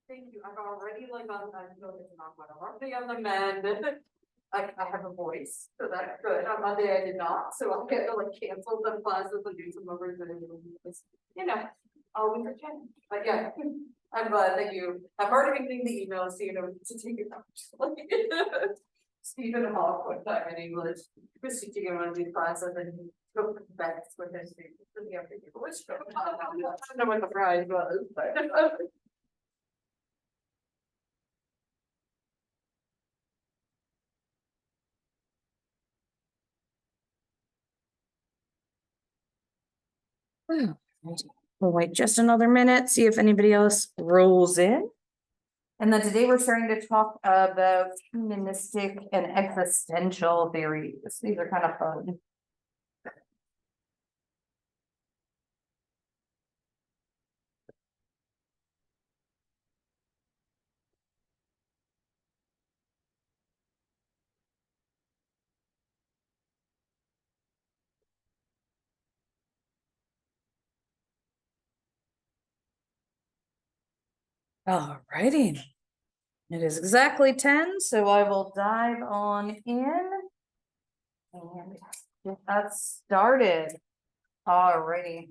Thank you. I've already like I'm going to knock my already on the mend. I have a voice, so that's good. On Monday I did not, so I'll get to like cancel some classes and do some numbers and you know, always a challenge. But yeah, I'm glad that you have already been getting the emails, so you know to take it out. Stephen Hawk one time in English, was teaching him one of these classes and he took back with his students. And he had to give which I don't know what the prize was, but. We'll wait just another minute, see if anybody else rolls in. And then today we're starting to talk about humanistic and existential theories. These are kind of fun. Alrighty. It is exactly 10, so I will dive on in and get that started. Alrighty.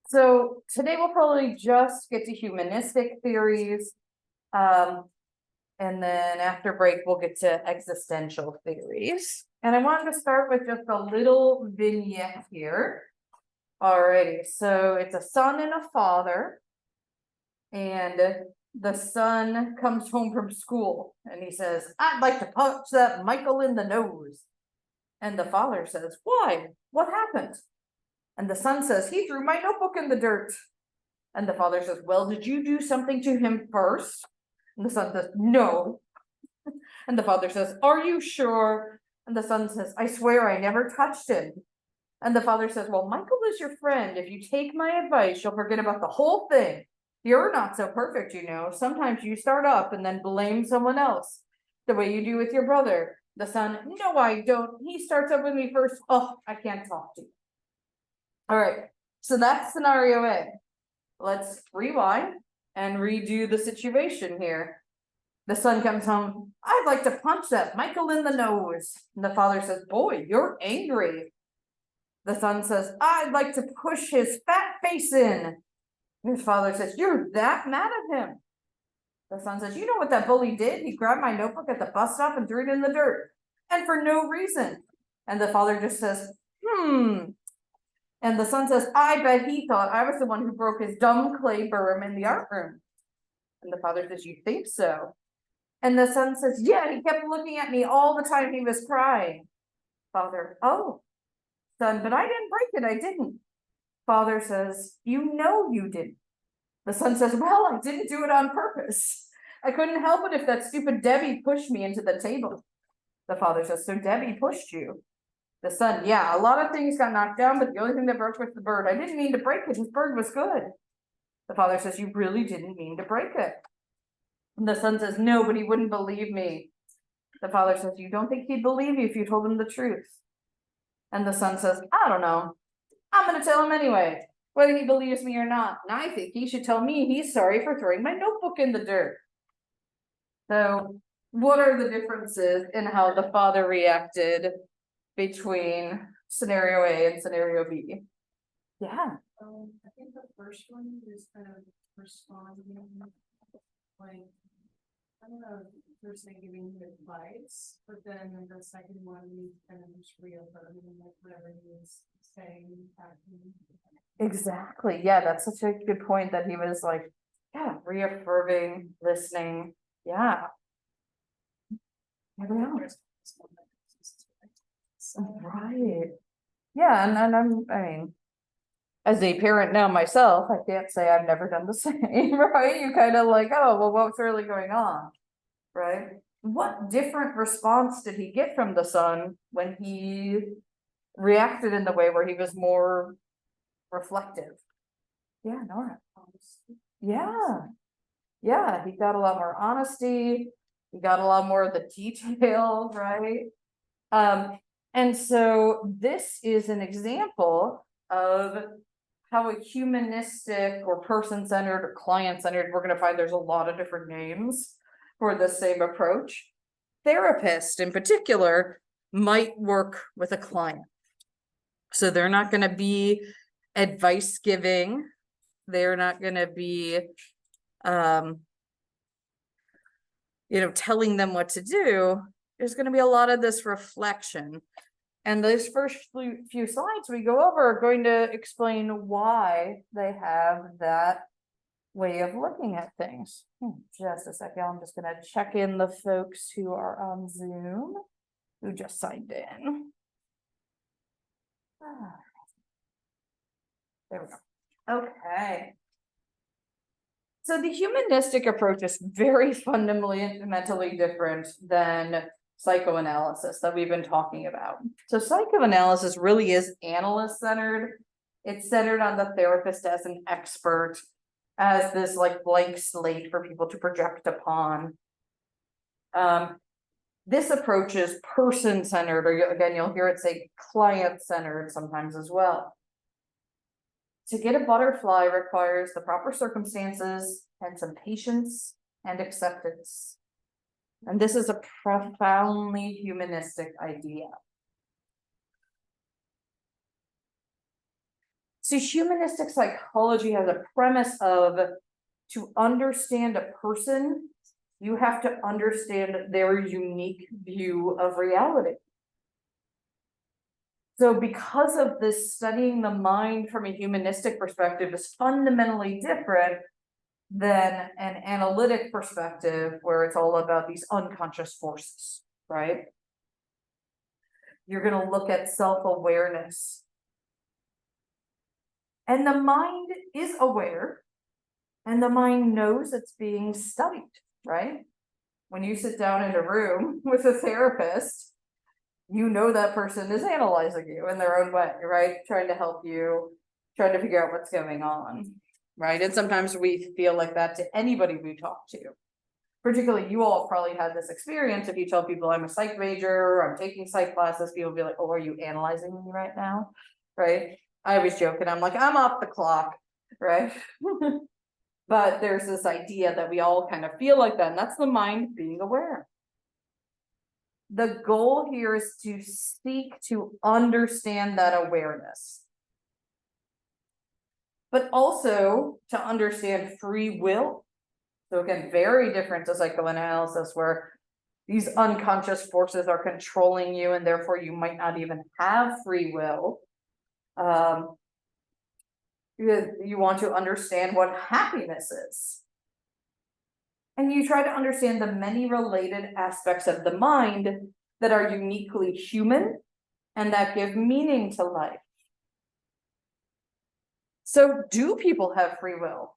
So today we'll probably just get to humanistic theories. And then after break, we'll get to existential theories. And I wanted to start with just a little vignette here. Alrighty, so it's a son and a father. And the son comes home from school and he says, I'd like to punch that Michael in the nose. And the father says, why? What happened? And the son says, he threw my notebook in the dirt. And the father says, well, did you do something to him first? And the son says, no. And the father says, are you sure? And the son says, I swear I never touched him. And the father says, well, Michael is your friend. If you take my advice, you'll forget about the whole thing. You're not so perfect, you know. Sometimes you start up and then blame someone else, the way you do with your brother. The son, no, I don't. He starts up with me first. Oh, I can't talk to you. All right, so that's scenario A. Let's rewind and redo the situation here. The son comes home. I'd like to punch that Michael in the nose. And the father says, boy, you're angry. The son says, I'd like to push his fat face in. His father says, you're that mad at him. The son says, you know what that bully did? He grabbed my notebook at the bus stop and threw it in the dirt. And for no reason. And the father just says, And the son says, I bet he thought I was the one who broke his dumb clay berm in the art room. And the father says, you think so? And the son says, yeah, he kept looking at me all the time he was crying. Father, oh, son, but I didn't break it, I didn't. Father says, you know you didn't. The son says, well, I didn't do it on purpose. I couldn't help it if that stupid Debbie pushed me into the table. The father says, so Debbie pushed you? The son, yeah, a lot of things got knocked down, but the only thing that broke was the bird. I didn't mean to break it, his bird was good. The father says, you really didn't mean to break it. And the son says, no, but he wouldn't believe me. The father says, you don't think he'd believe you if you told him the truth? And the son says, I don't know. I'm going to tell him anyway, whether he believes me or not. And I think he should tell me he's sorry for throwing my notebook in the dirt. So what are the differences in how the father reacted between scenario A and scenario B? Yeah. I think the first one is kind of responding, like, I don't know, the person giving you advice, but then the second one, you kind of just reaffirming like whatever he was saying, acting. Exactly. Yeah, that's such a good point that he was like, yeah, reaffirming, listening. Yeah. Right. Yeah, and I mean, as a parent now myself, I can't say I've never done the same, right? You kind of like, oh, well, what's really going on, right? What different response did he get from the son when he reacted in the way where he was more reflective? Yeah, Nora. Yeah, he got a lot more honesty. He got a lot more of the detail, right? And so this is an example of how a humanistic or person-centered or client-centered, we're gonna find there's a lot of different names for the same approach. Therapist in particular might work with a client. So they're not gonna be advice giving, they're not gonna be telling them what to do. There's gonna be a lot of this reflection. And those first few slides we go over are going to explain why they have that way of looking at things. Just a second, I'm just gonna check in the folks who are on Zoom, who just signed in. There we go. Okay. So the humanistic approach is very fundamentally different than psychoanalysis that we've been talking about. So psychoanalysis really is analyst-centered. It's centered on the therapist as an expert, as this like blank slate for people to project upon. This approach is person-centered, or again, you'll hear it say client-centered sometimes as well. To get a butterfly requires the proper circumstances and some patience and acceptance. And this is a profoundly humanistic idea. See, humanistic psychology has a premise of, to understand a person, you have to understand their unique view of reality. So because of this, studying the mind from a humanistic perspective is fundamentally different than an analytic perspective where it's all about these unconscious forces, right? You're going to look at self-awareness. And the mind is aware, and the mind knows it's being studied, right? When you sit down in a room with a therapist, you know that person is analyzing you in their own way, right? Trying to help you, trying to figure out what's going on, right? And sometimes we feel like that to anybody we talk to. Particularly, you all probably had this experience. If you tell people I'm a psych major, or I'm taking psych classes, people will be like, oh, are you analyzing me right now? Right? I was joking. I'm like, I'm off the clock, right? But there's this idea that we all kind of feel like that, and that's the mind being aware. The goal here is to seek to understand that awareness, but also to understand free will. So again, very different to psychoanalysis, where these unconscious forces are controlling you and therefore you might not even have free will. You want to understand what happiness is. And you try to understand the many related aspects of the mind that are uniquely human and that give meaning to life. So do people have free will?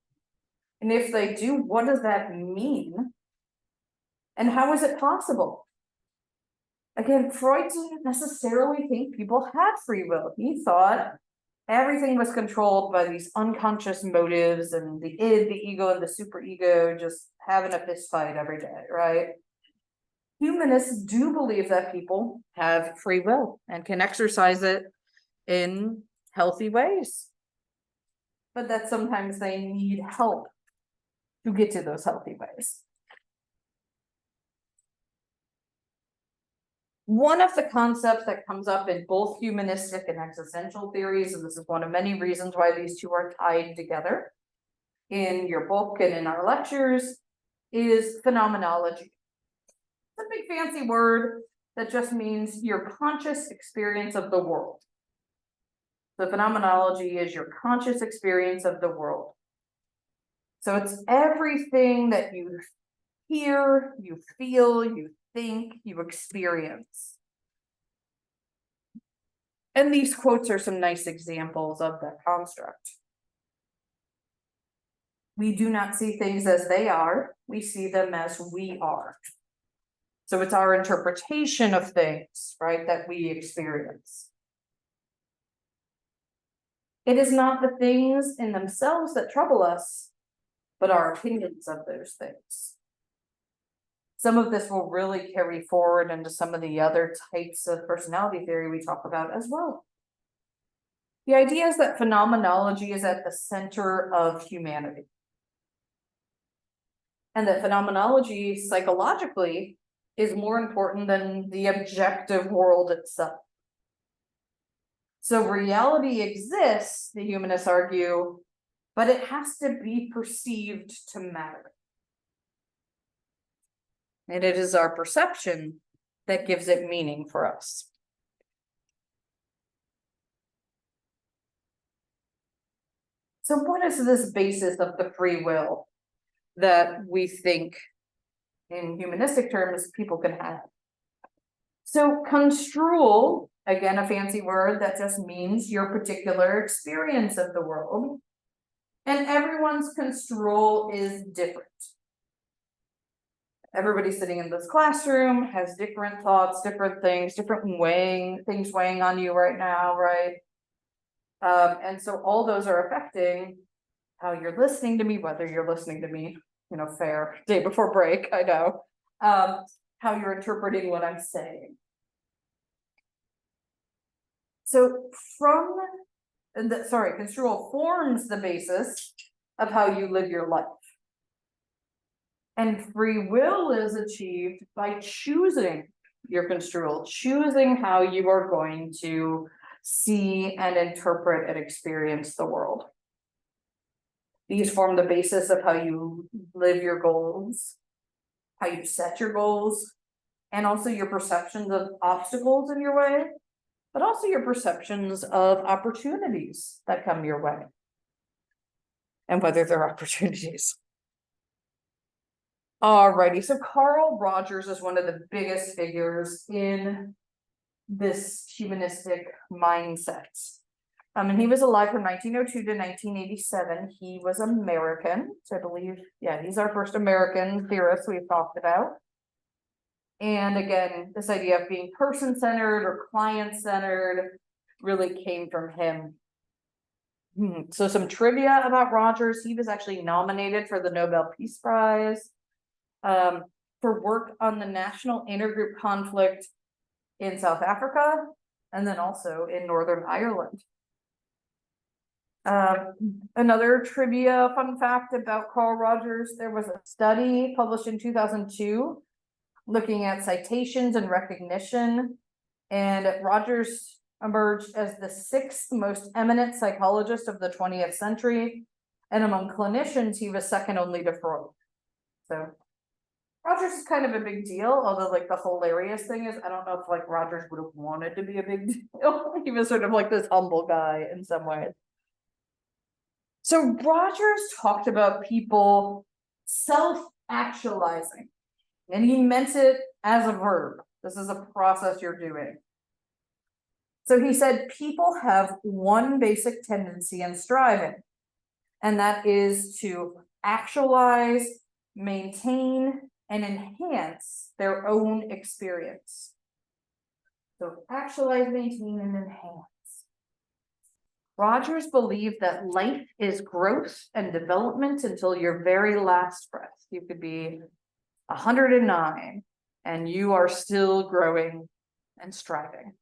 And if they do, what does that mean? And how is it possible? Again, Freud didn't necessarily think people had free will. He thought everything was controlled by these unconscious motives and the id, the ego, and the superego just having a fist fight every day, right? Humanists do believe that people have free will and can exercise it in healthy ways, but that sometimes they need help to get to those healthy ways. One of the concepts that comes up in both humanistic and existential theories, and this is one of many reasons why these two are tied together in your book and in our lectures, is phenomenology. It's a big fancy word that just means your conscious experience of the world. The phenomenology is your conscious experience of the world. So it's everything that you hear, you feel, you think, you experience. And these quotes are some nice examples of that construct. We do not see things as they are, we see them as we are. So it's our interpretation of things, right, that we experience. It is not the things in themselves that trouble us, but our opinions of those things. Some of this will really carry forward into some of the other types of personality theory we talk about as well. The idea is that phenomenology is at the center of humanity. And that phenomenology psychologically is more important than the objective world itself. So reality exists, the humanists argue, but it has to be perceived to matter. And it is our perception that gives it meaning for us. So what is this basis of the free will that we think in humanistic terms people can have? So construal, again, a fancy word that just means your particular experience of the world. And everyone's construal is different. Everybody sitting in this classroom has different thoughts, different things, different things weighing on you right now, right? And so all those are affecting how you're listening to me, whether you're listening to me, fair, day before break, I know. How you're interpreting what I'm saying. So construal forms the basis of how you live your life. And free will is achieved by choosing your construal, choosing how you are going to see and interpret and experience the world. These form the basis of how you live your goals, how you set your goals, and also your perceptions of obstacles in your way, but also your perceptions of opportunities that come your way, and whether they're opportunities. Alrighty, so Carl Rogers is one of the biggest figures in this humanistic mindset. And he was alive from 1902 to 1987. He was American, so I believe, he's our first American theorist we've talked about. And again, this idea of being person-centered or client-centered really came from him. So some trivia about Rogers: he was actually nominated for the Nobel Peace Prize for work on the national intergroup conflict in South Africa, and then also in Northern Ireland. Another trivia fun fact about Carl Rogers: there was a study published in 2002 looking at citations and recognition, and Rogers emerged as the 6th most eminent psychologist of the 20th century, and among clinicians he was second only to Freud. So Rogers is kind of a big deal, although like the hilarious thing is I don't know if like Rogers would have wanted to be a big deal. He was sort of like this humble guy in some ways. So Rogers talked about people self-actualizing, and he meant it as a verb. This is a process you're doing. So he said people have one basic tendency in striving, and that is to actualize, maintain, and enhance their own experience. So actualize, maintain, and enhance. Rogers believed that life is growth and development until your very last breath. You could be 109 and you are still growing and striving.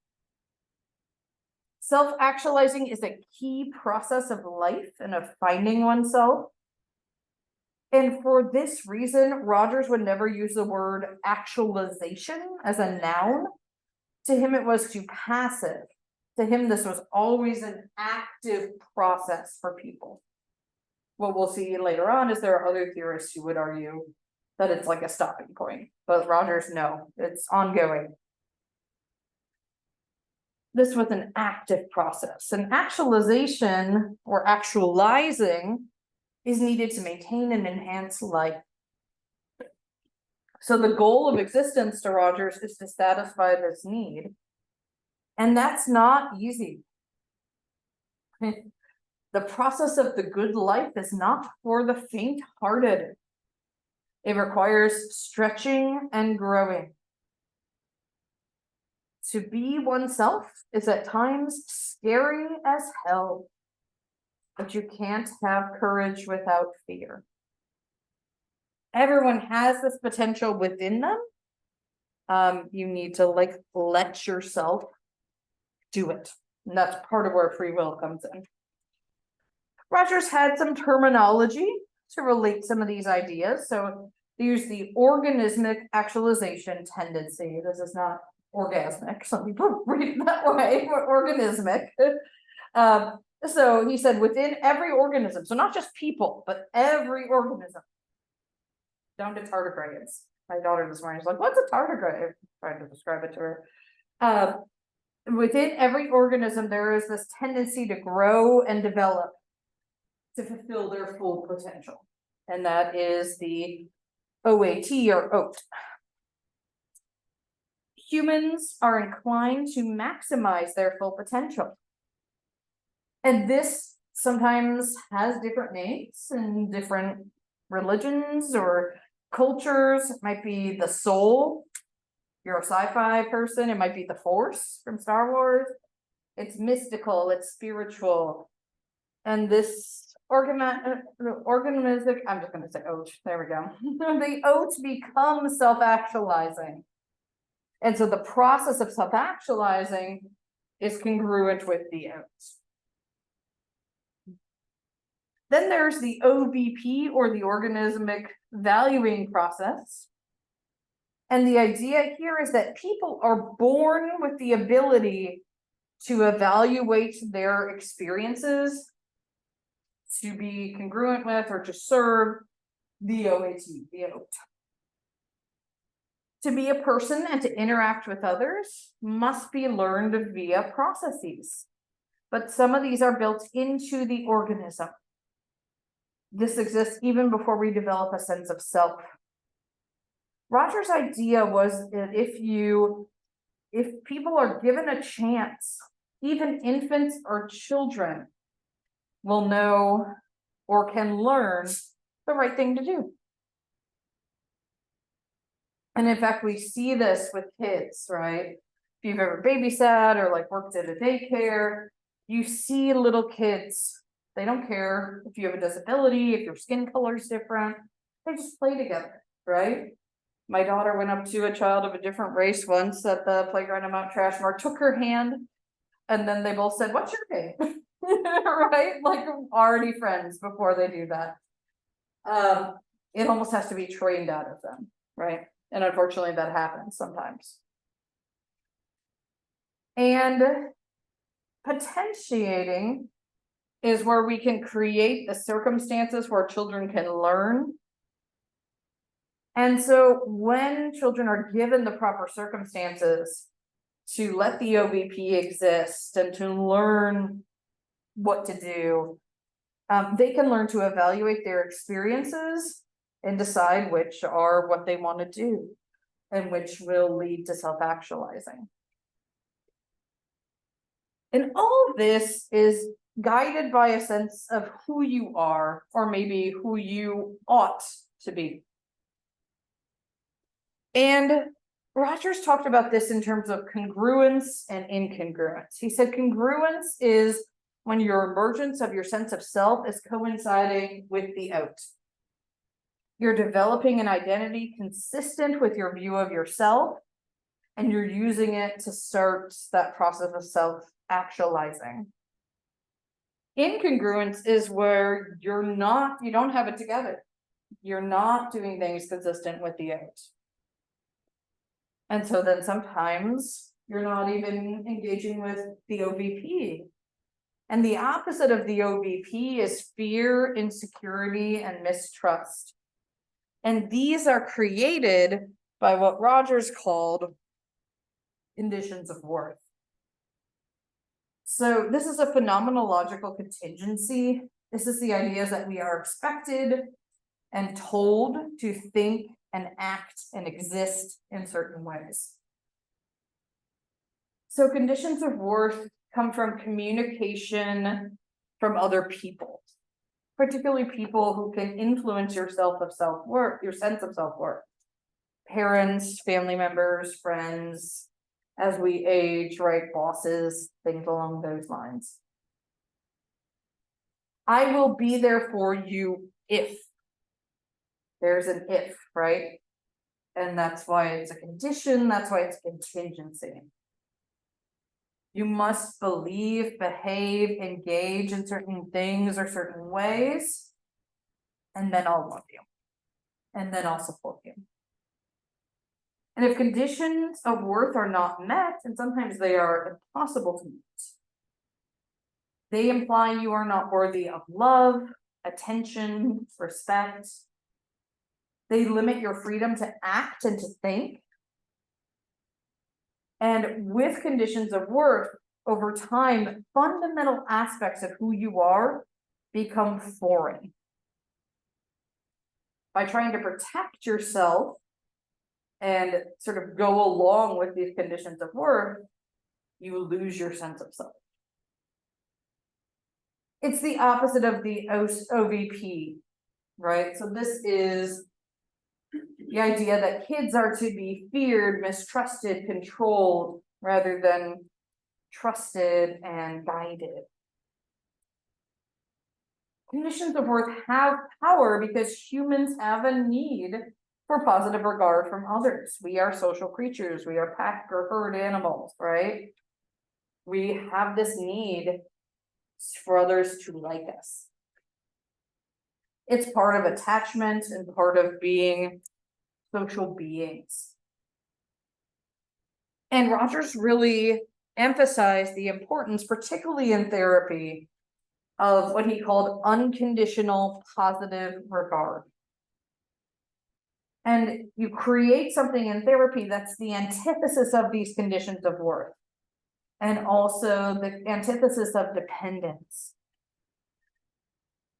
Self-actualizing is a key process of life and of finding oneself. And for this reason, Rogers would never use the word actualization as a noun. To him, it was too passive. To him, this was always an active process for people. What we'll see later on is there are other theorists who would argue that it's like a stopping point, but Rogers, no, it's ongoing. This was an active process, and actualization or actualizing is needed to maintain and enhance life. So the goal of existence to Rogers is to satisfy this need. And that's not easy. The process of the good life is not for the faint-hearted. It requires stretching and growing. To be oneself is at times scary as hell, but you can't have courage without fear. Everyone has this potential within them. You need to let yourself do it. And that's part of where free will comes in. Rogers had some terminology to relate some of these ideas. So they use the organismic actualization tendency. This is not orgasmic. Some people read it that way, but organismic. So he said within every organism, so not just people, but every organism, down to tardigrades. My daughter this morning is like, what's a tardigrade? I'm trying to describe it to her. Within every organism, there is this tendency to grow and develop to fulfill their full potential. And that is the OAT or OAT. Humans are inclined to maximize their full potential. And this sometimes has different names in different religions or cultures. It might be the soul. You're a sci-fi person. It might be the Force from Star Wars. It's mystical, it's spiritual. And this organismic, I'm just going to say OAT, there we go. The OAT becomes self-actualizing. And so the process of self-actualizing is congruent with the OAT. Then there's the OVP, or the organismic valuing process. And the idea here is that people are born with the ability to evaluate their experiences, to be congruent with or to serve the OAT, the OAT. To be a person and to interact with others must be learned via processes. But some of these are built into the organism. This exists even before we develop a sense of self. Rogers' idea was that if people are given a chance, even infants or children will know or can learn the right thing to do. And in fact, we see this with kids, right? If you've ever babysat or like worked at a daycare, you see little kids. They don't care if you have a disability, if your skin color is different. They just play together, right? My daughter went up to a child of a different race once at the playground in Mount Trashmore, took her hand, and then they both said, "What's your name?" Right? Like already friends before they do that. It almost has to be trained out of them, right? And unfortunately that happens sometimes. And potentiating is where we can create the circumstances where children can learn. And so when children are given the proper circumstances to let the OVP exist and to learn what to do, they can learn to evaluate their experiences and decide which are what they want to do and which will lead to self-actualizing. And all of this is guided by a sense of who you are, or maybe who you ought to be. And Rogers talked about this in terms of congruence and incongruence. He said congruence is when your emergence of your sense of self is coinciding with the OAT. You're developing an identity consistent with your view of yourself, and you're using it to start that process of self-actualizing. Incongruence is where you don't have it together. You're not doing things consistent with the OAT. And so then sometimes you're not even engaging with the OVP. And the opposite of the OVP is fear, insecurity, and mistrust. And these are created by what Rogers called conditions of worth. So this is a phenomenological contingency. This is the idea that we are expected and told to think and act and exist in certain ways. So conditions of worth come from communication from other people, particularly people who can influence your self-worth, your sense of self-worth. Parents, family members, friends, as we age, right? Bosses, things along those lines. I will be there for you if. There's an if, right? And that's why it's a condition, that's why it's a contingency. You must believe, behave, engage in certain things or certain ways. And then I'll love you. And then I'll support you. And if conditions of worth are not met, and sometimes they are impossible to meet, they imply you are not worthy of love, attention, respect. They limit your freedom to act and to think. And with conditions of worth, over time, fundamental aspects of who you are become foreign. By trying to protect yourself and sort of go along with these conditions of worth, you lose your sense of self. It's the opposite of the OVP, right? So this is the idea that kids are to be feared, mistrusted, controlled, rather than trusted and guided. Conditions of worth have power because humans have a need for positive regard from others. We are social creatures. We are pack or herd animals, right? We have this need for others to like us. It's part of attachment and part of being social beings. And Rogers really emphasized the importance, particularly in therapy, of what he called unconditional positive regard. And you create something in therapy that's the antithesis of these conditions of worth, and also the antithesis of dependence.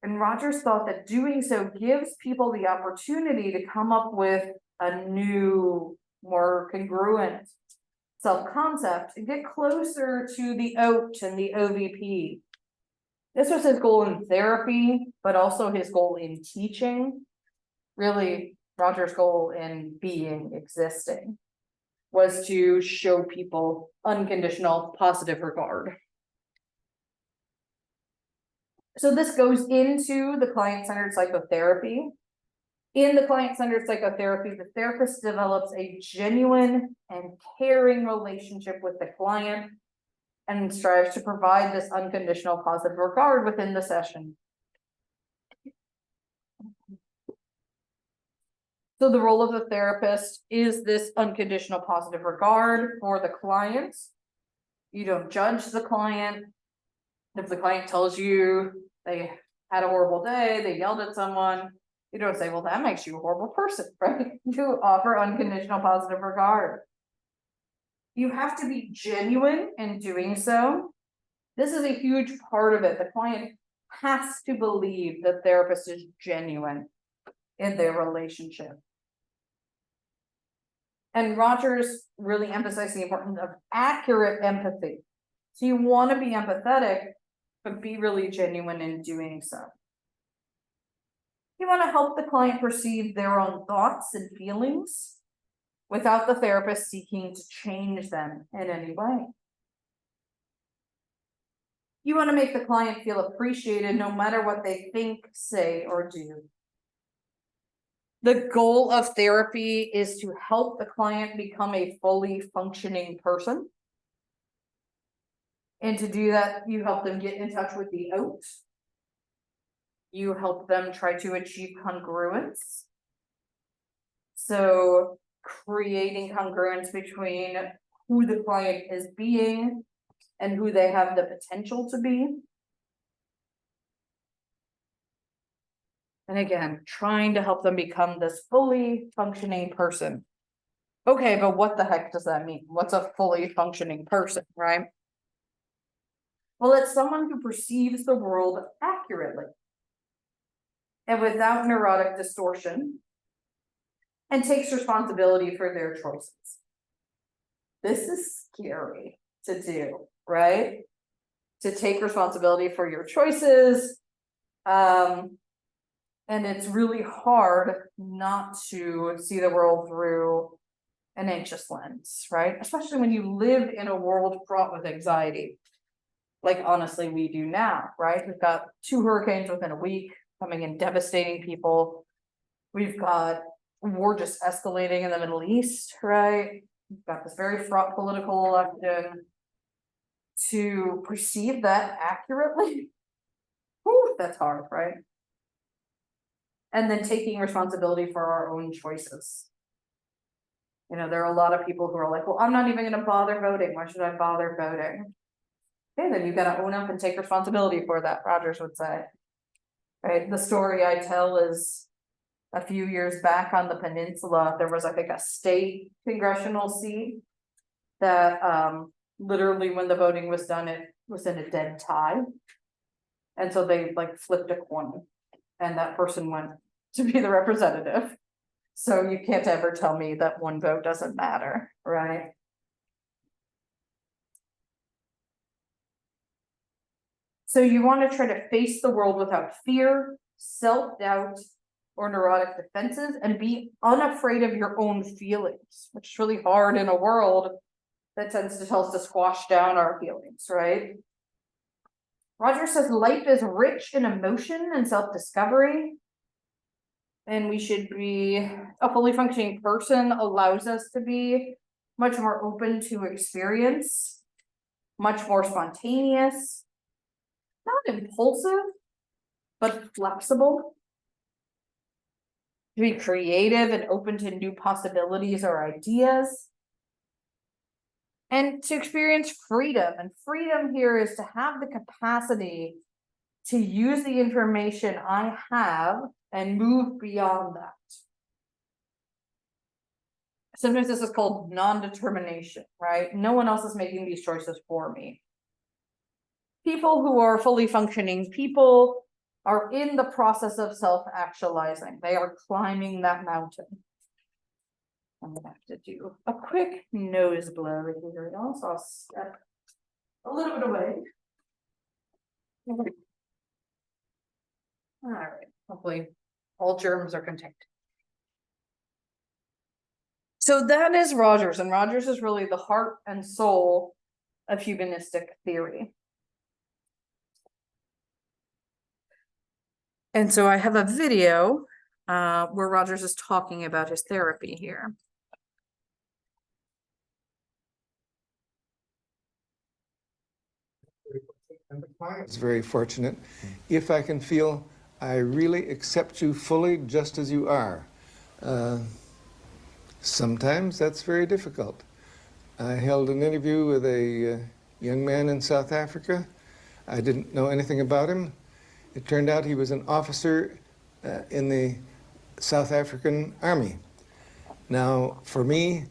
And Rogers thought that doing so gives people the opportunity to come up with a new, more congruent self-concept and get closer to the OAT and the OVP. This was his goal in therapy, but also his goal in teaching. Really, Rogers' goal in being, existing, was to show people unconditional positive regard. So this goes into the client-centered psychotherapy. In the client-centered psychotherapy, the therapist develops a genuine and caring relationship with the client and strives to provide this unconditional positive regard within the session. So the role of the therapist is this unconditional positive regard for the client. You don't judge the client. If the client tells you they had a horrible day, they yelled at someone, you don't say, well, that makes you a horrible person, right? You offer unconditional positive regard. You have to be genuine in doing so. This is a huge part of it. The client has to believe the therapist is genuine in their relationship. And Rogers really emphasized the importance of accurate empathy. So you want to be empathetic, but be really genuine in doing so. You want to help the client perceive their own thoughts and feelings without the therapist seeking to change them in any way. You want to make the client feel appreciated no matter what they think, say, or do. The goal of therapy is to help the client become a fully functioning person. And to do that, you help them get in touch with the OAT. You help them try to achieve congruence. So creating congruence between who the client is being and who they have the potential to be. And again, trying to help them become this fully functioning person. Okay, but what the heck does that mean? What's a fully functioning person, right? Well, it's someone who perceives the world accurately and without neurotic distortion and takes responsibility for their choices. This is scary to do, right? To take responsibility for your choices. And it's really hard not to see the world through an anxious lens, right? Especially when you live in a world fraught with anxiety. Like honestly, we do now, right? We've got 2 hurricanes within a week coming in, devastating people. We've got war just escalating in the Middle East, right? We've got this very fraught political election. to perceive that accurately. Whew, that's hard, right? And then taking responsibility for our own choices. You know, there are a lot of people who are like, well, I'm not even gonna bother voting. Why should I bother voting? Okay, then you gotta own up and take responsibility for that, Rogers would say. Right, the story I tell is a few years back on the peninsula, there was, I think, a state congressional seat that, literally when the voting was done, it was in a dead tie. And so they like flipped a coin and that person went to be the representative. So you can't ever tell me that one vote doesn't matter, right? So you want to try to face the world without fear, self-doubt, or neurotic defenses, and be unafraid of your own feelings, which is really hard in a world that tends to tell us to squash down our feelings, right? Roger says life is rich in emotion and self-discovery. And we should be, a fully functioning person allows us to be much more open to experience, much more spontaneous, not impulsive, but flexible. To be creative and open to new possibilities or ideas. And to experience freedom. And freedom here is to have the capacity to use the information I have and move beyond that. Sometimes this is called non-determination, right? No one else is making these choices for me. People who are fully functioning people are in the process of self-actualizing. They are climbing that mountain. I'm gonna have to do a quick nose blow here, so I'll step a little bit away. All right, hopefully all germs are contained. So that is Rogers, and Rogers is really the heart and soul of humanistic theory. And so I have a video where Rogers is talking about his therapy here. And the client is very fortunate if I can feel I really accept you fully just as you are. Sometimes that's very difficult. I held an interview with a young man in South Africa. I didn't know anything about him. It turned out he was an officer in the South African Army. Now, for me,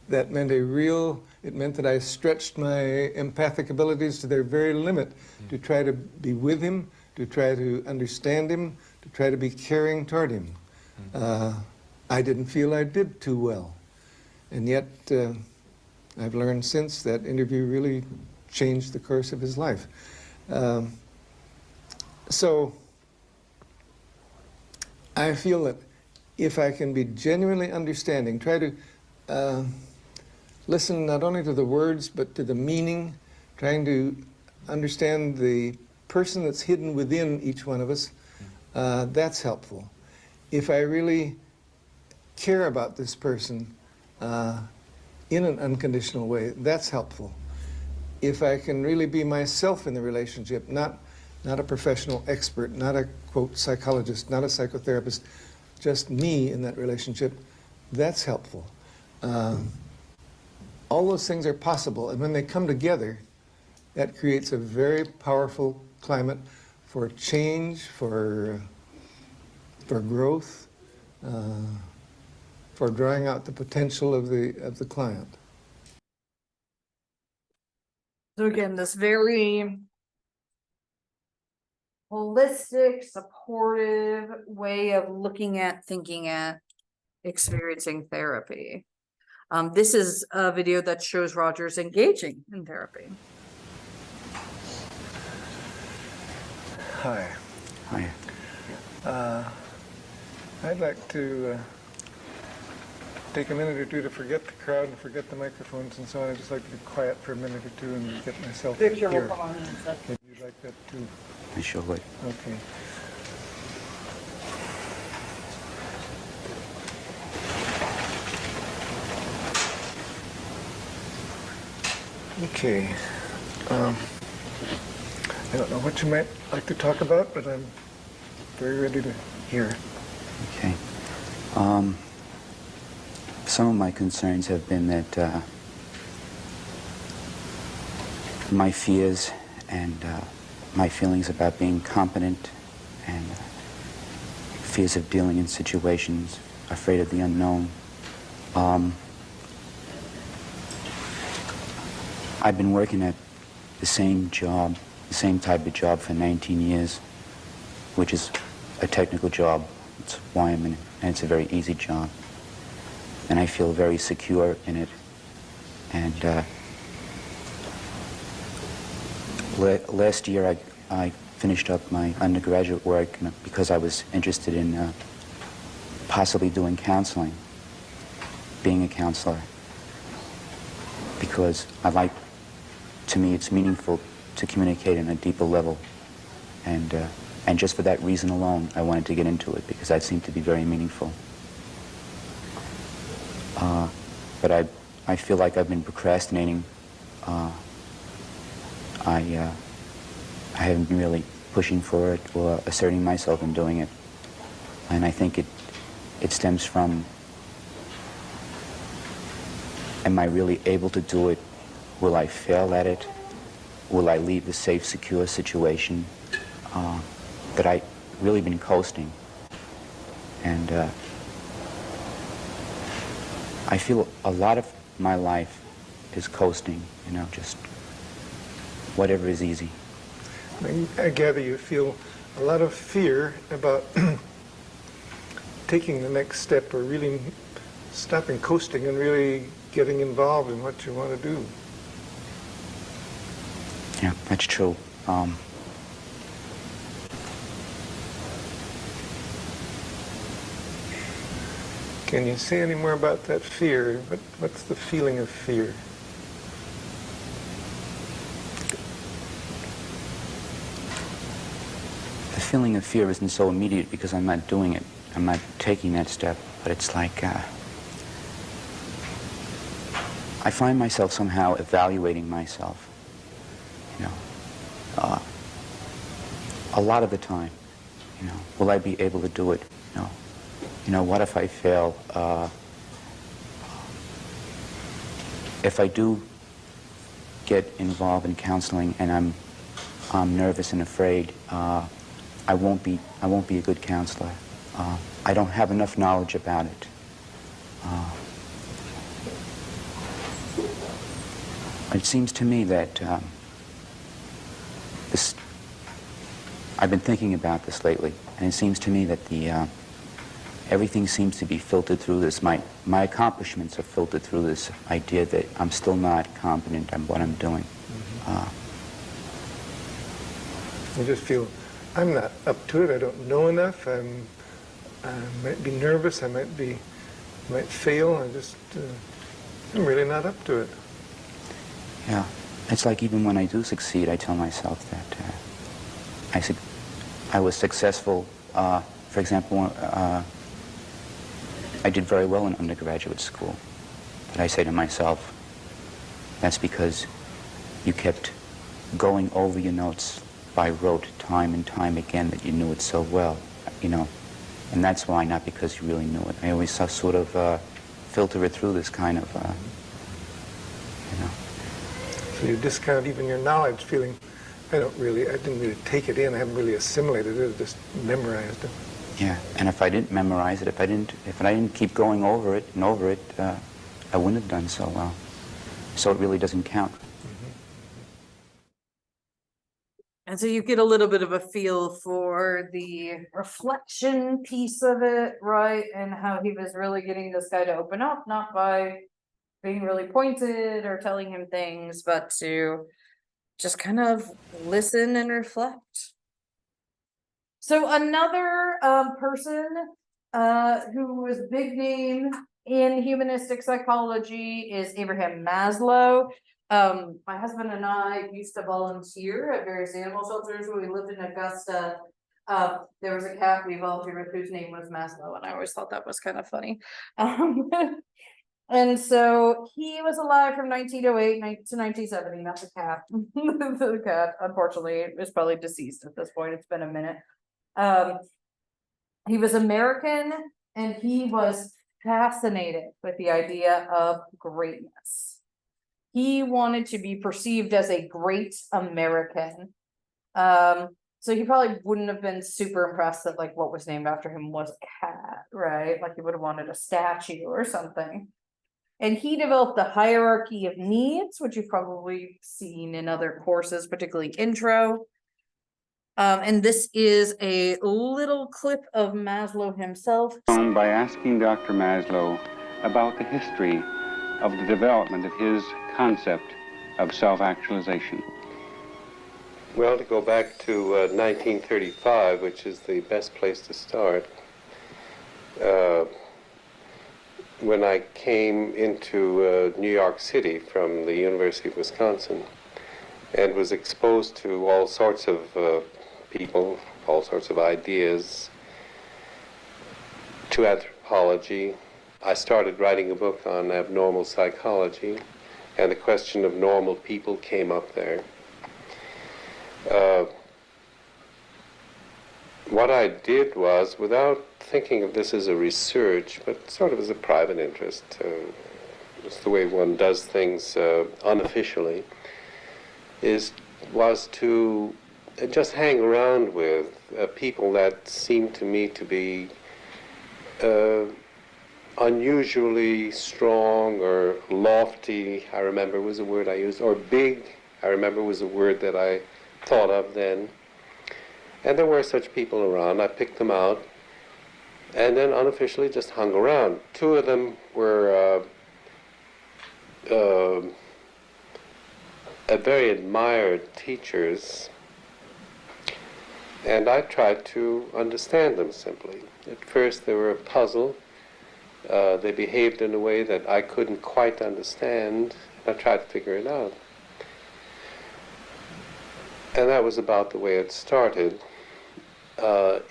that meant it meant that I stretched my empathic abilities to their very limit to try to be with him, to try to understand him, to try to be caring toward him. I didn't feel I did too well. And yet, I've learned since that interview really changed the course of his life. So, I feel that if I can be genuinely understanding, try to listen not only to the words, but to the meaning, trying to understand the person that's hidden within each one of us, that's helpful. If I really care about this person in an unconditional way, that's helpful. If I can really be myself in the relationship, not a professional expert, not a, quote, psychologist, not a psychotherapist, just me in that relationship, that's helpful. All those things are possible, and when they come together, that creates a very powerful climate for change, for growth, for drawing out the potential of the client. So again, this very holistic, supportive way of looking at, thinking at, experiencing therapy. This is a video that shows Rogers engaging in therapy. Hi. Hi. I'd like to take a minute or two to forget the crowd and forget the microphones and so on. I'd just like to be quiet for a minute or two and get myself Picture will here. come on in a second. Maybe you'd like that too. I sure would. Okay. Okay. I don't know what you might like to talk about, but I'm very ready to hear. Okay. Some of my concerns have been that my fears and my feelings about being competent and fears of dealing in situations, afraid of the unknown. I've been working at the same job, the same type of job for 19 years, which is a technical job. It's why I'm in it, and it's a very easy job. And I feel very secure in it. And last year I finished up my undergraduate work because I was interested in possibly doing counseling, being a counselor, because to me it's meaningful to communicate on a deeper level, and just for that reason alone I wanted to get into it, because that seemed to be very meaningful. But I feel like I've been procrastinating. I haven't been really pushing for it or asserting myself in doing it. And I think it stems from, am I really able to do it? Will I fail at it? Will I leave the safe, secure situation? That I've really been coasting. And I feel a lot of my life is coasting, you know, just whatever is easy. I gather you feel a lot of fear about taking the next step, or really stopping coasting and really getting involved in what you want to do. Yeah, that's true. Can you say any more about that fear? What's the feeling of fear? The feeling of fear isn't so immediate because I'm not doing it. I'm not taking that step, but it's like I find myself somehow evaluating myself, you know, a lot of the time. You know, will I be able to do it? You know, what if I fail? If I do get involved in counseling and I'm nervous and afraid, I won't be a good counselor. I don't have enough knowledge about it. It seems to me that I've been thinking about this lately, and it seems to me that everything seems to be filtered through this. My accomplishments are filtered through this idea that I'm still not competent at what I'm doing. You just feel, I'm not up to it, I don't know enough, I might be nervous, I might fail, I'm really not up to it. Yeah, it's like even when I do succeed, I tell myself that I was successful. For example, I did very well in undergraduate school, but I say to myself, that's because you kept going over your notes by rote time and time again, that you knew it so well, you know, and that's why, not because you really knew it. I always sort of filter it through this kind of, you know. So you discount even your knowledge, feeling, I didn't really take it in, I haven't really assimilated it, I just memorized it. Yeah, and if I didn't memorize it, if I didn't keep going over it and over it, I wouldn't have done so well. So it really doesn't count. And so you get a little bit of a feel for the reflection piece of it, right? And how he was really getting this guy to open up, not by being really pointed or telling him things, but to just kind of listen and reflect. So another person who was big name in humanistic psychology is Abraham Maslow. My husband and I used to volunteer at various animal shelters when we lived in Augusta. There was a cat we volunteered with whose name was Maslow, and I always thought that was kind of funny. And so he was alive from 1908 to 1970, not the cat. The cat, unfortunately, is probably deceased at this point. It's been a minute. He was American and he was fascinated with the idea of greatness. He wanted to be perceived as a great American. So he probably wouldn't have been super impressed that like what was named after him was a cat, right? Like he would have wanted a statue or something. And he developed the hierarchy of needs, which you've probably seen in other courses, particularly intro. And this is a little clip of Maslow himself. By asking Dr. Maslow about the history of the development of his concept of self-actualization. Well, to go back to 1935, which is the best place to start, when I came into New York City from the University of Wisconsin and was exposed to all sorts of people, all sorts of ideas, to anthropology, I started writing a book on abnormal psychology, and the question of normal people came up there. What I did was, without thinking of this as a research, but sort of as a private interest, just the way one does things unofficially, was to just hang around with people that seemed to me to be unusually strong or lofty, I remember was a word I used, or big, I remember was a word that I thought of then. And there were such people around. I picked them out and then unofficially just hung around. Two of them were very admired teachers, and I tried to understand them simply. At first they were a puzzle. They behaved in a way that I couldn't quite understand. I tried to figure it out. And that was about the way it started.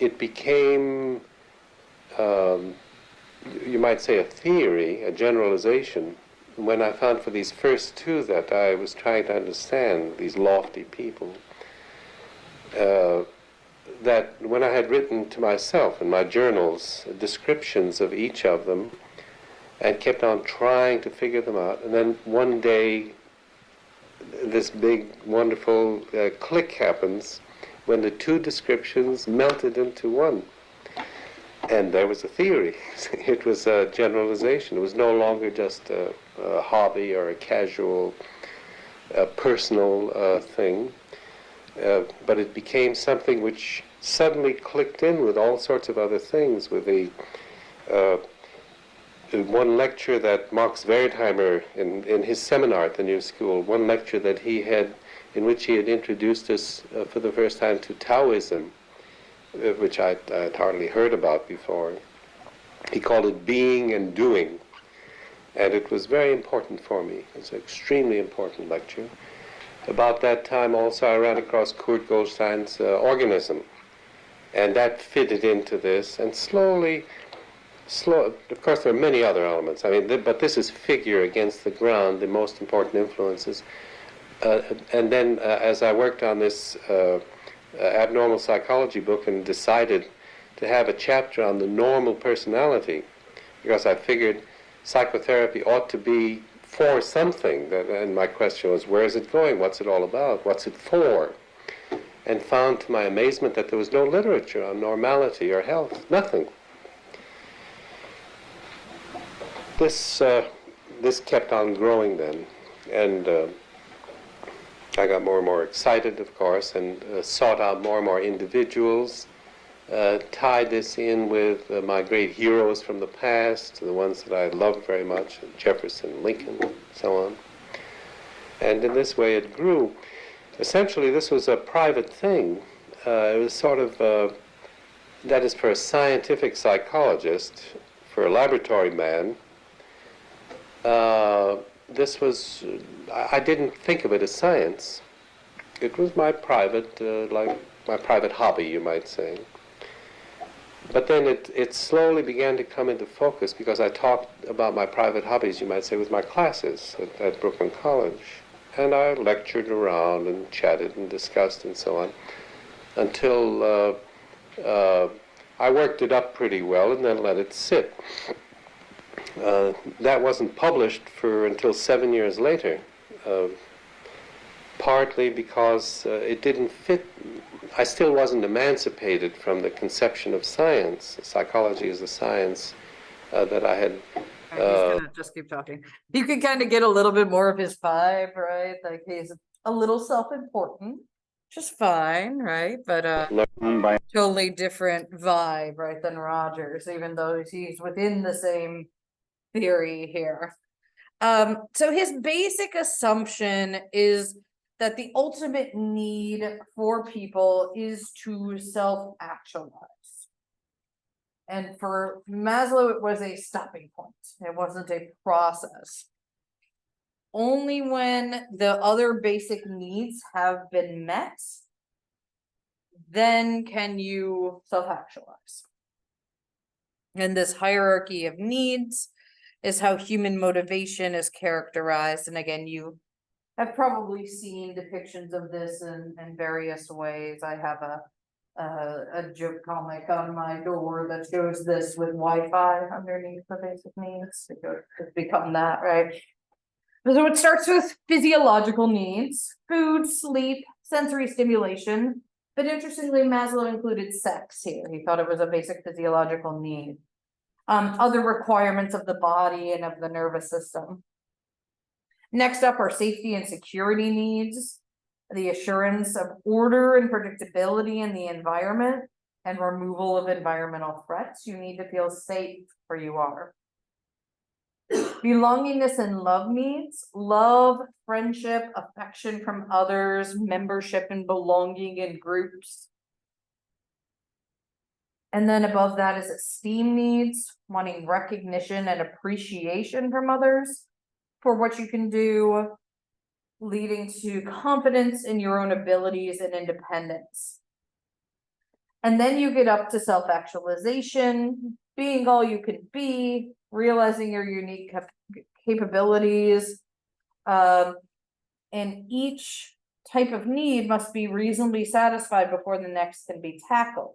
It became, you might say, a theory, a generalization, when I found for these first two that I was trying to understand, these lofty people, that when I had written to myself in my journals descriptions of each of them and kept on trying to figure them out, and then one day this big, wonderful click happens when the two descriptions melted into one. And there was a theory. It was a generalization. It was no longer just a hobby or a casual, personal thing, but it became something which suddenly clicked in with all sorts of other things, with the one lecture that Max Wertheimer, in his seminar at the New School, one lecture that he had, in which he had introduced us for the first time to Taoism, which I'd hardly heard about before. He called it Being and Doing, and it was very important for me. It was an extremely important lecture. About that time also I ran across Kurt Goldstein's Organism, and that fitted into this, and slowly, of course there are many other elements, I mean, but this is figure against the ground, the most important influences. And then as I worked on this abnormal psychology book and decided to have a chapter on the normal personality, because I figured psychotherapy ought to be for something, and my question was, where is it going? What's it all about? What's it for? And found to my amazement that there was no literature on normality or health, nothing. This kept on growing then, and I got more and more excited, of course, and sought out more and more individuals, tied this in with my great heroes from the past, the ones that I loved very much, Jefferson, Lincoln, and so on. And in this way it grew. Essentially, this was a private thing. It was sort of, that is, for a scientific psychologist, for a laboratory man, this was, I didn't think of it as science. It was my private, like my private hobby, you might say. But then it slowly began to come into focus because I talked about my private hobbies, you might say, with my classes at Brooklyn College. And I lectured around and chatted and discussed and so on until I worked it up pretty well and then let it sit. That wasn't published until 7 years later, partly because it didn't fit. I still wasn't emancipated from the conception of science. Psychology is the science that I had. He's gonna just keep talking. You can kind of get a little bit more of his vibe, right? Like he's a little self-important, just fine, right? But Learned by totally different vibe, right, than Rogers, even though he's within the same theory here. So his basic assumption is that the ultimate need for people is to self-actualize. And for Maslow, it was a stopping point. It wasn't a process. Only when the other basic needs have been met, then can you self-actualize. And this hierarchy of needs is how human motivation is characterized. And again, you have probably seen depictions of this in various ways. I have a joke comic on my door that shows this with Wi-Fi underneath the basic needs. It's become that, right? So it starts with physiological needs: food, sleep, sensory stimulation. But interestingly, Maslow included sex here. He thought it was a basic physiological need. Other requirements of the body and of the nervous system. Next up are safety and security needs, the assurance of order and predictability in the environment, and removal of environmental threats. You need to feel safe where you are. Belongingness and love needs: love, friendship, affection from others, membership and belonging in groups. And then above that is esteem needs, wanting recognition and appreciation from others for what you can do, leading to confidence in your own abilities and independence. And then you get up to self-actualization, being all you can be, realizing your unique capabilities. And each type of need must be reasonably satisfied before the next can be tackled.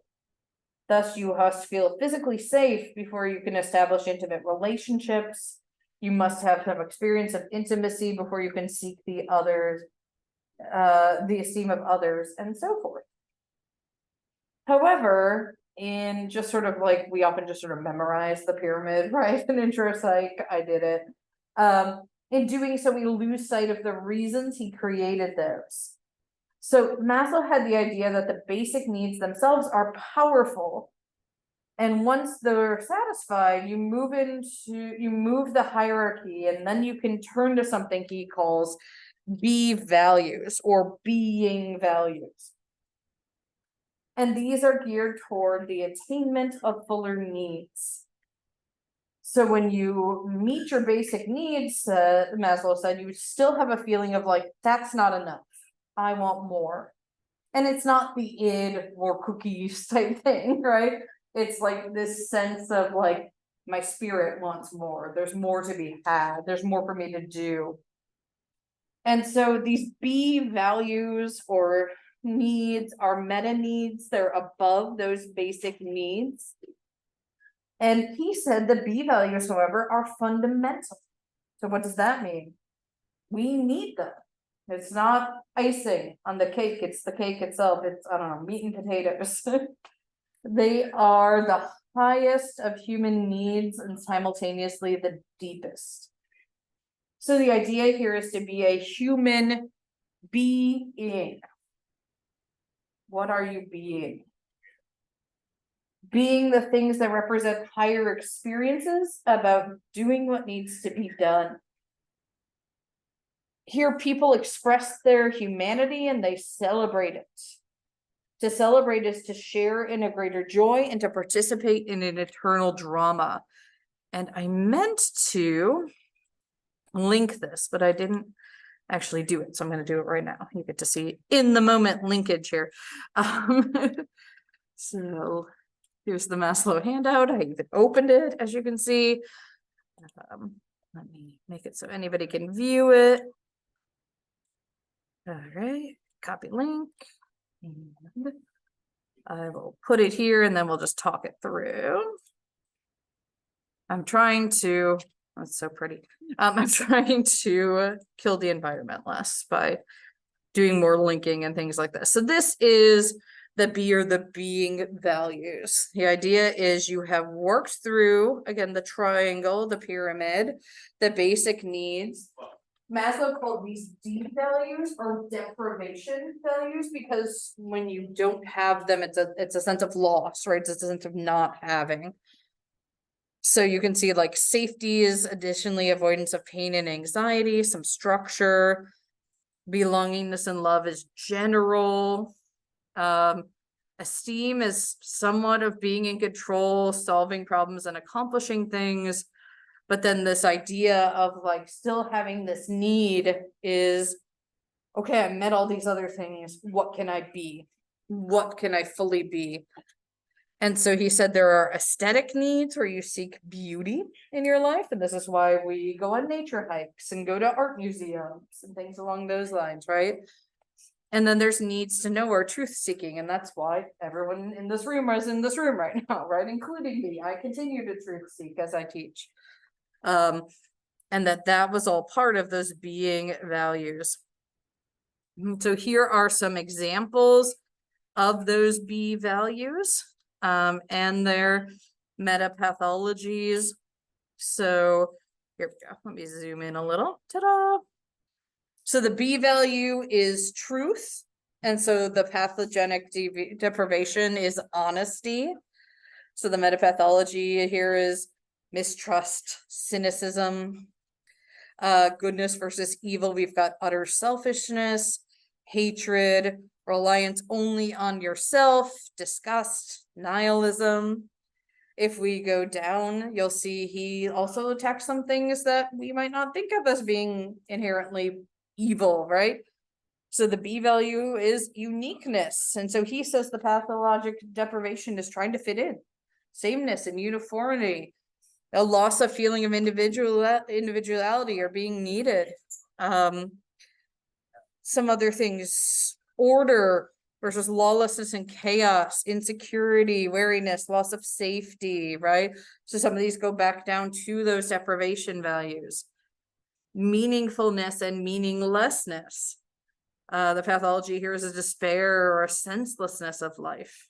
Thus, you must feel physically safe before you can establish intimate relationships. You must have some experience of intimacy before you can seek the others, the esteem of others, and so forth. However, in just sort of like, we often just sort of memorize the pyramid, right? In intro psych, I did it. In doing so, we lose sight of the reasons he created those. So Maslow had the idea that the basic needs themselves are powerful. And once they're satisfied, you move the hierarchy, and then you can turn to something he calls be values or being values. And these are geared toward the attainment of fuller needs. So when you meet your basic needs, Maslow said, you still have a feeling of like, that's not enough. I want more. And it's not the id or cookies type thing, right? It's like this sense of like, my spirit wants more. There's more to be had. There's more for me to do. And so these B values or needs are meta needs. They're above those basic needs. And he said the B values, however, are fundamental. So what does that mean? We need them. It's not icing on the cake, it's the cake itself. It's, I don't know, meat and potatoes. They are the highest of human needs and simultaneously the deepest. So the idea here is to be a human being. What are you being? Being the things that represent higher experiences about doing what needs to be done. Here, people express their humanity and they celebrate it. To celebrate is to share in a greater joy and to participate in an eternal drama. And I meant to link this, but I didn't actually do it. So I'm going to do it right now. You get to see in the moment linkage here. So Here's the Maslow handout. I even opened it, as you can see. Let me make it so anybody can view it. All right, copy link. And I will put it here and then we'll just talk it through. I'm trying to, that's so pretty. I'm trying to kill the environment less by doing more linking and things like this. So this is the be or the being values. The idea is you have worked through, again, the triangle, the pyramid, the basic needs. Maslow called these D values or deprivation values because when you don't have them, it's a sense of loss, right? It's a sense of not having. So you can see like safety is additionally avoidance of pain and anxiety, some structure, belongingness and love is general. Esteem is somewhat of being in control, solving problems and accomplishing things. But then this idea of like still having this need is, okay, I met all these other things. What can I be? What can I fully be? And so he said there are aesthetic needs where you seek beauty in your life. And this is why we go on nature hikes and go to art museums and things along those lines, right? And then there's needs to know or truth seeking. And that's why everyone in this room is in this room right now, right? Including me. I continue to truth seek as I teach. And that was all part of those being values. So here are some examples of those B values. And their meta pathologies. So here we go. Let me zoom in a little. Ta-da! So the B value is truth. And so the pathogenic deprivation is honesty. So the metapathology here is mistrust, cynicism, goodness versus evil. We've got utter selfishness, hatred, reliance only on yourself, disgust, nihilism. If we go down, you'll see he also attacks some things that we might not think of as being inherently evil, right? So the B value is uniqueness. And so he says the pathologic deprivation is trying to fit in. Sameness and uniformity, a loss of feeling of individuality or being needed. Some other things, order versus lawlessness and chaos, insecurity, wariness, loss of safety, right? So some of these go back down to those deprivation values. Meaningfulness and meaninglessness. The pathology here is a despair or a senselessness of life.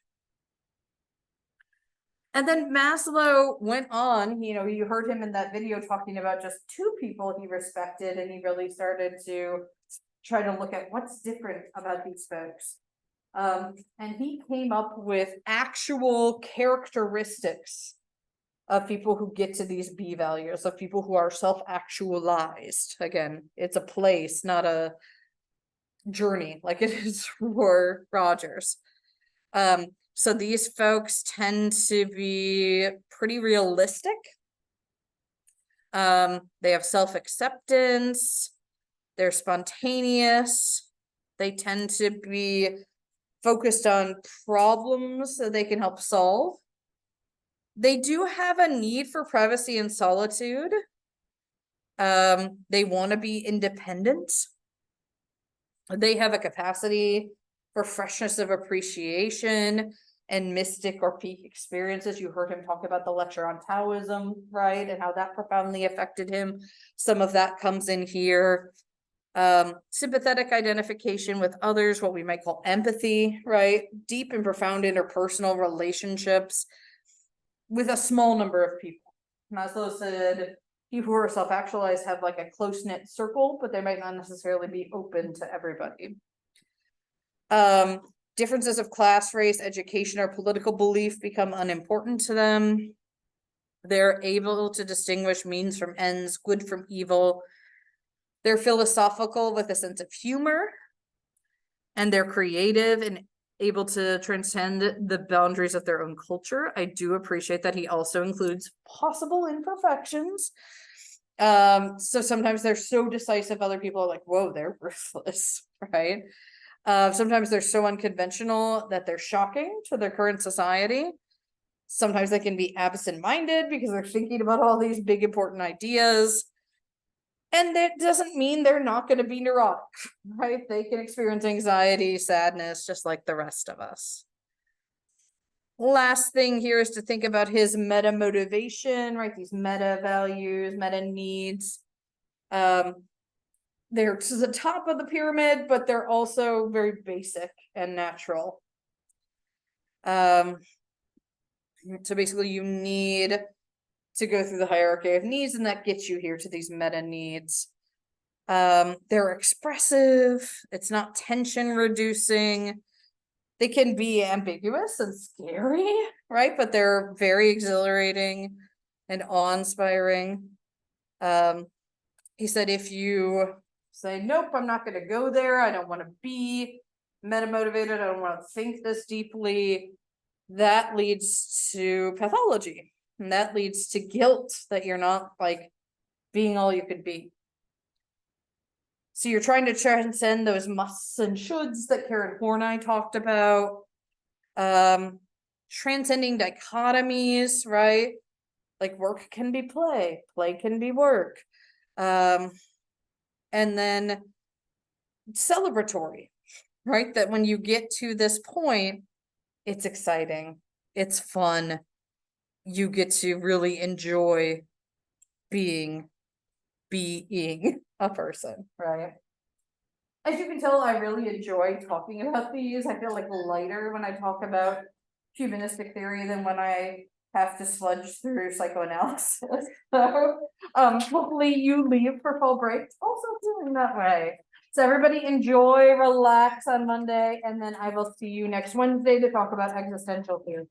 And then Maslow went on, you heard him in that video talking about just two people he respected, and he really started to try to look at what's different about these folks. And he came up with actual characteristics of people who get to these B values, of people who are self-actualized. Again, it's a place, not a journey like it is for Rogers. So these folks tend to be pretty realistic. They have self-acceptance. They're spontaneous. They tend to be focused on problems that they can help solve. They do have a need for privacy and solitude. They want to be independent. They have a capacity for freshness of appreciation and mystic or peak experiences. You heard him talk about the lecture on Taoism, right? And how that profoundly affected him. Some of that comes in here. Sympathetic identification with others, what we might call empathy, right? Deep and profound interpersonal relationships with a small number of people. Maslow said, people who are self-actualized have like a close-knit circle, but they might not necessarily be open to everybody. Differences of class, race, education, or political belief become unimportant to them. They're able to distinguish means from ends, good from evil. They're philosophical with a sense of humor, and they're creative and able to transcend the boundaries of their own culture. I do appreciate that he also includes possible imperfections. So sometimes they're so decisive, other people are like, whoa, they're ruthless, right? Sometimes they're so unconventional that they're shocking to their current society. Sometimes they can be absent-minded because they're thinking about all these big important ideas. And that doesn't mean they're not going to be neurotic, right? They can experience anxiety, sadness, just like the rest of us. Last thing here is to think about his meta motivation, right? These meta values, meta needs. They're to the top of the pyramid, but they're also very basic and natural. So basically you need to go through the hierarchy of needs, and that gets you here to these meta needs. They're expressive, it's not tension reducing. They can be ambiguous and scary, right? But they're very exhilarating and awe-inspiring. He said, if you say, nope, I'm not going to go there, I don't want to be meta-motivated, I don't want to think this deeply, that leads to pathology. And that leads to guilt that you're not like being all you could be. So you're trying to transcend those musts and shoulds that Karen Horney talked about. Transcending dichotomies, right? Like work can be play, play can be work. And then celebratory, right? That when you get to this point, it's exciting, it's fun. You get to really enjoy being a person, right? As you can tell, I really enjoy talking about these. I feel like lighter when I talk about humanistic theory than when I have to sludge through psychoanalysis. So hopefully you leave for fall break also feeling that way. So everybody enjoy, relax on Monday, and then I will see you next Wednesday to talk about existential theory.